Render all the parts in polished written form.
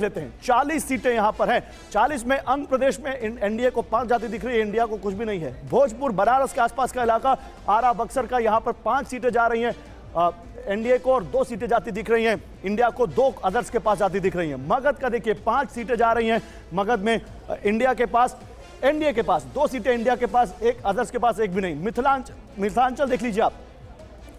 लेते हैं। 40 सीटें यहां पर हैं। 40 में आंध्र प्रदेश में एनडीए को 5 जाती दिख रही है, इंडिया को कुछ भी नहीं है। भोजपुर बनारस के आसपास का इलाका, आरा बक्सर का, यहां पर 5 सीटें जा रही हैं एनडीए को और 2 सीटें जाती दिख रही हैं इंडिया को, 2 अदर्स के पास जाती दिख रही हैं। मगध का देखिए 5 सीटें जा रही हैं मगध में इंडिया के पास, एनडीए के पास 2 सीटें इंडिया के पास, 1 अदर्स के पास 1 भी नहीं। मिथिलांचल देख लीजिए आप,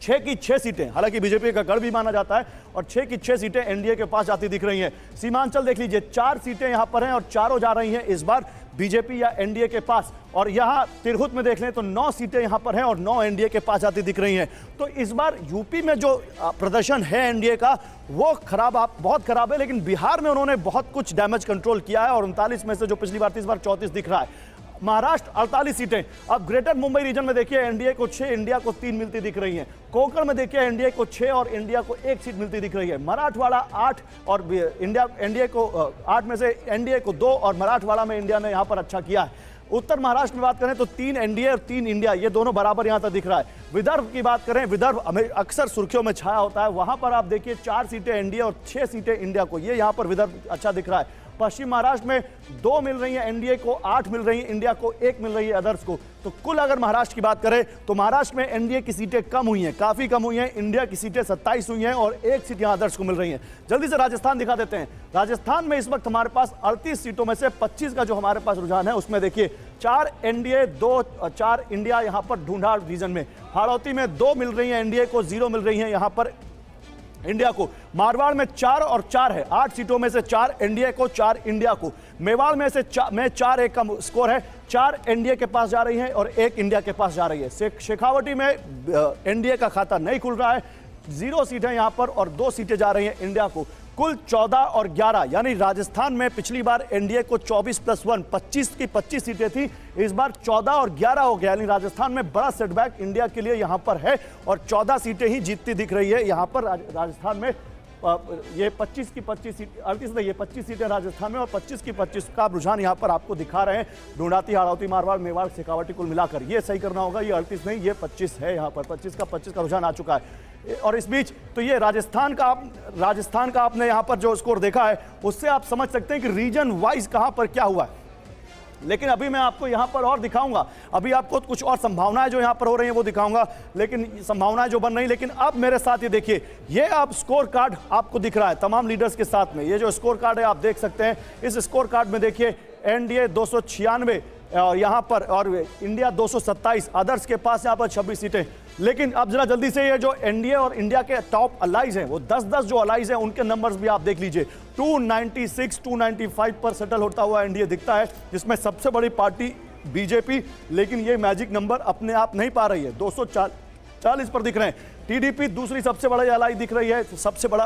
6 की 6 सीटें, हालांकि बीजेपी का गढ़ भी माना जाता है, और 6 की 6 सीटें एनडीए के पास जाती दिख रही हैं। सीमांचल देख लीजिए, 4 सीटें यहां पर हैं और चारों जा रही हैं इस बार बीजेपी या एनडीए के पास। और यहां तिरहुत में देख लें तो 9 सीटें यहां पर हैं और 9 एनडीए के पास जाती दिख रही हैं। तो इस बार यूपी में जो प्रदर्शन है एनडीए का वो बहुत खराब है, लेकिन बिहार में उन्होंने बहुत कुछ डैमेज कंट्रोल किया है और 39 में से जो पिछली बार 30 बार 34 दिख रहा है। महाराष्ट्र 48 सीटें। अब ग्रेटर मुंबई रीजन में देखिए एनडीए को 6, इंडिया को 3 मिलती दिख रही हैं। कोंकण में देखिए एनडीए को 6 और इंडिया को 1 सीट मिलती दिख रही है। मराठवाड़ा 8 और एनडीए को 8 में से एनडीए को 2 और मराठवाड़ा में इंडिया ने यहां पर अच्छा किया है। उत्तर महाराष्ट्र की बात करें तो 3 एनडीए और 3 इंडिया, ये दोनों बराबर यहां तक दिख रहा है। विदर्भ की बात करें, विदर्भ अक्सर सुर्खियों में छाया होता है, वहां पर आप देखिए 4 सीटें एनडीए और 6 सीटें इंडिया को, ये यहां पर विदर्भ अच्छा दिख रहा है। पश्चिम महाराष्ट्र में 2 मिल रही हैं एनडीए को, 8 मिल रही हैं इंडिया को, 1 मिल रही है अदर्स को। तो कुल अगर महाराष्ट्र की बात करें तो महाराष्ट्र में एनडीए की सीटें कम हुई हैं, काफी कम हुई हैं। इंडिया की सीटें 27 हुई हैं और 1 सीट यहां अदर्स को मिल रही है। जल्दी से राजस्थान दिखा देते हैं। राजस्थान में इस वक्त हमारे पास 38 सीटों में से 25 का जो हमारे पास रुझान है उसमें देखिए 4 एनडीए 4 इंडिया यहां पर ढूंढाड़ रीजन में। हाड़ौती में 2 मिल रही है एनडीए को, 0 मिल रही है यहां पर इंडिया को। मारवाड़ में 4 और 4 है, 8 सीटों में से 4 एनडीए को, 4 इंडिया को। मेवाड़ में से 4 1 का स्कोर है, 4 एनडीए के पास जा रही है और 1 इंडिया के पास जा रही है। शेखावटी में एनडीए का खाता नहीं खुल रहा है, 0 सीटें यहां पर और 2 सीटें जा रही हैं इंडिया को। कुल 14 और 11, यानी राजस्थान में पिछली बार एनडीए को 24 + 1 25 की 25 सीटें थी, इस बार 14 और 11 हो गया, यानी राजस्थान में बड़ा सेटबैक इंडिया के लिए यहां पर है और 14 सीटें ही जीतती दिख रही है यहां पर राजस्थान में। ये 25 की 25 सीट 38 नहीं, ये 25 सीटें राजस्थान में और 25 की 25 का रुझान यहां पर आपको दिखा रहे हैं। ढूंढाती, हाड़ौती, मारवाड़, मेवाड़, शेखावटी कुल मिलाकर ये सही करना होगा, ये 38 नहीं, ये 25 है यहां पर, 25 का रुझान आ चुका है। और इस बीच तो ये राजस्थान का आपने यहां पर जो स्कोर देखा है उससे आप समझ सकते हैं कि रीजन वाइज कहां पर क्या हुआ है। लेकिन अभी मैं आपको यहां पर और दिखाऊंगा, अभी आपको कुछ और संभावनाएं जो यहां पर हो रही हैं वो दिखाऊंगा, लेकिन संभावनाएं जो बन रही, लेकिन अब मेरे साथ ये देखिए, ये आप स्कोर कार्ड आपको दिख रहा है तमाम लीडर्स के साथ में, ये जो स्कोर कार्ड है आप देख सकते हैं। इस स्कोर कार्ड में देखिए एनडीए 296 यहां पर और इंडिया 227, अदर्स के पास यहां पर 26 सीटें। लेकिन अब जरा जल्दी से ये जो एनडीए और इंडिया के टॉप अलाइज हैं वो 10-10 जो अलाइज हैं उनके नंबर्स भी आप देख लीजिए। 296 295 पर सेटल होता हुआ एनडीए दिखता है, जिसमें सबसे बड़ी पार्टी बीजेपी, लेकिन ये मैजिक नंबर अपने आप नहीं पा रही है, 240 पर दिख रहे हैं। टीडीपी दूसरी सबसे बड़ी अलाई दिख रही है,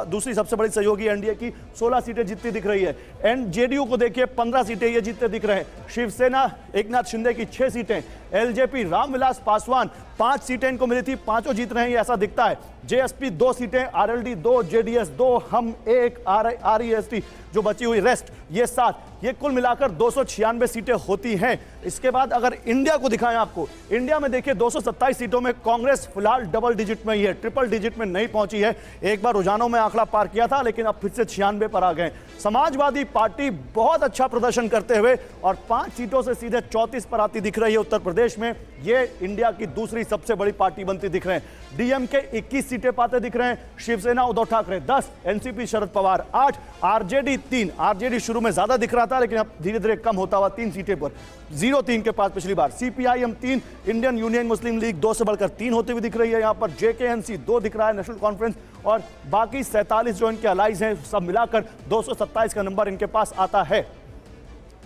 दूसरी सबसे बड़ी सहयोगी एनडीए की 16 सीटें जीतती दिख रही है। एंड जेडीयू को देखिए 15 सीटें ये जीतते दिख रहे हैं। शिवसेना एकनाथ शिंदे की 6 सीटें, एलजेपी रामविलास पासवान 5 सीटें इनको मिली थी, 5 जीत रहे हैं ऐसा दिखता है। जेएसपी 2 सीटें, आरएलडी 2, जेडीएस 2, हम 1, आरईएसटी जो बची हुई रेस्ट ये 7, ये कुल मिलाकर 296 सीटें होती हैं। इसके बाद अगर इंडिया को दिखाएं आपको, इंडिया में देखिए 227 सीटों में कांग्रेस फिलहाल डबल डिजिट में ही है, ट्रिपल डिजिट में नहीं पहुंची है। एक बार रुझानों में आंकड़ा पार किया था लेकिन अब फिर से 96 पर आ गए। समाजवादी पार्टी बहुत अच्छा प्रदर्शन करते हुए और 5 सीटों से सीधे 34 पर आती दिख रही है उत्तर प्रदेश में, ये इंडिया की दूसरी सबसे बड़ी पार्टी बनती दिख रहे हैं। डीएमके 21 सीटें पाते दिख रहे हैं, Shiv Sena Uddhav Thackeray 10, NCP Sharad Pawar 8, RJD 3, RJD शुरू में ज्यादा दिख रहा था लेकिन अब धीरे धीरे कम होता हुआ 3 सीटें पर, 0-3 के पास पिछली बार। सीपीआईएम 3, इंडियन यूनियन मुस्लिम लीग 2 से बढ़कर 3 होती हुई दिख रही है यहां पर। जेकेएनसी 2 दिख रहा है, नेशनल कॉन्फ्रेंस, और बाकी 47 जो इनके अलाइज हैं सब मिलाकर 227 का नंबर इनके पास आता है।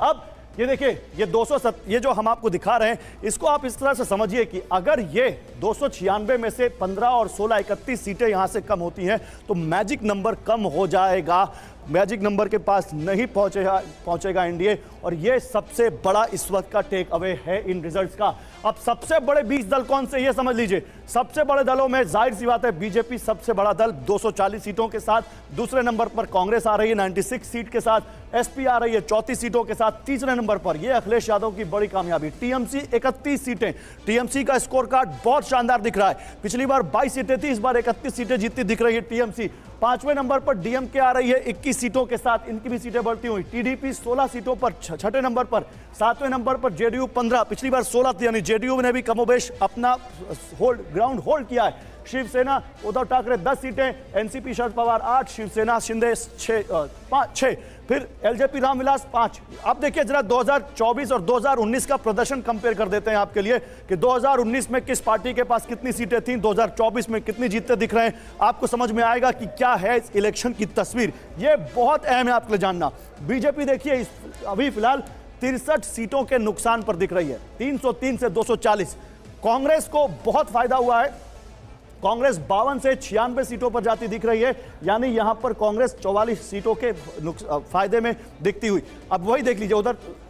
अब ये देखिए ये जो हम आपको दिखा रहे हैं इसको आप इस तरह से समझिए कि अगर ये 296 में से 15 और 16 31 सीटें यहां से कम होती हैं तो मैजिक नंबर कम हो जाएगा, मैजिक नंबर के पास नहीं पहुंचेगा एनडीए, और ये सबसे बड़ा इस वक्त का टेक अवे है इन रिजल्ट्स का। अब सबसे बड़े 20 दल कौन से ये समझ लीजिए। सबसे बड़े दलों में जाहिर सी बात है बीजेपी सबसे बड़ा दल 240 सीटों के साथ, दूसरे नंबर पर कांग्रेस आ रही है 96 सीट के साथ, एसपी आ रही है 34 सीटों के साथ, तीसरे नंबर पर ये अखिलेश यादव की बड़ी कामयाबी, टीएमसी 31 सीटें। टीएमसी का स्कोर कार्ड बहुत शानदार दिख रहा है, पिछली बार 22 सीटें थी, इस बार 31 सीटें जीतती दिख रही है टीएमसी। 5वें नंबर पर डीएमके आ रही है 21 सीटों के साथ, इनकी भी सीटें बढ़ती हुई। टीडीपी 16 सीटों पर 6ठे नंबर पर। 7वें नंबर पर जेडीयू 15, पिछली बार 16 थी, यानी जेडीयू ने भी कमोबेश अपना ग्राउंड होल्ड किया है। शिवसेना उद्धव ठाकरे 10 सीटें, एनसीपी शरद पवार 8, शिवसेना शिंदे 6, फिर एलजेपी रामविलास 5। अब देखिए जरा 2024 और 2019 का प्रदर्शन कंपेयर कर देते हैं आपके लिए कि 2019 में किस पार्टी के पास कितनी सीटें थीं, 2024 में कितनी जीतते दिख रहे हैं। आपको समझ में आएगा कि क्या है इस इलेक्शन की तस्वीर। यह बहुत अहम है आपके लिए जानना। बीजेपी देखिए अभी फिलहाल 63 सीटों के नुकसान पर दिख रही है, 303 से 240। कांग्रेस को बहुत फायदा हुआ है, कांग्रेस 52 से 96 सीटों पर जाती दिख रही है, यानी यहां पर कांग्रेस 44 सीटों के फायदे में दिखती हुई। अब वही देख लीजिए,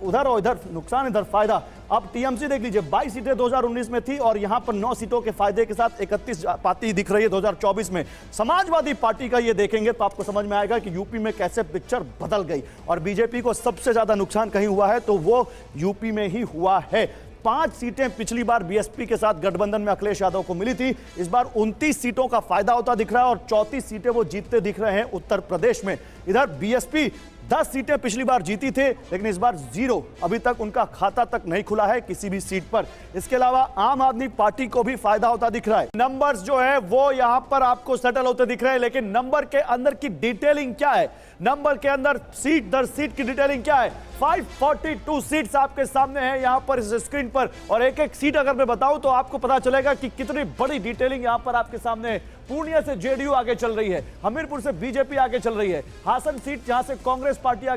उधर और इधर नुकसान, इधर फायदा। अब टीएमसी देख लीजिए 22 सीटें 2019 में थी और यहां पर 9 सीटों के फायदे के साथ 31 पाती दिख रही है 2024 में। समाजवादी पार्टी का ये देखेंगे तो आपको समझ में आएगा कि यूपी में कैसे पिक्चर बदल गई और बीजेपी को सबसे ज्यादा नुकसान कहीं हुआ है तो वो यूपी में ही हुआ है। 5 सीटें पिछली बार बीएसपी के साथ गठबंधन में अखिलेश यादव को मिली थी, इस बार 29 सीटों का फायदा होता दिख रहा है और 34 सीटें वो जीतते दिख रहे हैं उत्तर प्रदेश में। इधर बीएसपी 10 सीटें पिछली बार जीती थे, लेकिन इस बार 0, अभी तक उनका खाता तक नहीं खुला है किसी भी सीट पर। इसके अलावा आम आदमी पार्टी को भी फायदा होता दिख रहा है। नंबर्स जो है वो यहां पर आपको सेटल होते दिख रहे हैं, लेकिन नंबर के अंदर की डिटेलिंग क्या है, नंबर के अंदर सीट दर सीट की डिटेलिंग क्या है। 542 सीट्स आपके सामने है यहां पर इस स्क्रीन पर, और एक एक सीट अगर मैं बताऊं तो आपको पता चलेगा कि कितनी बड़ी डिटेलिंग यहां पर आपके सामने है। पूर्णिया से जेडीयू आगे चल रही है, हमीरपुर से बीजेपी आगे चल रही है, हासन सीट जहां से कांग्रेस पार्टी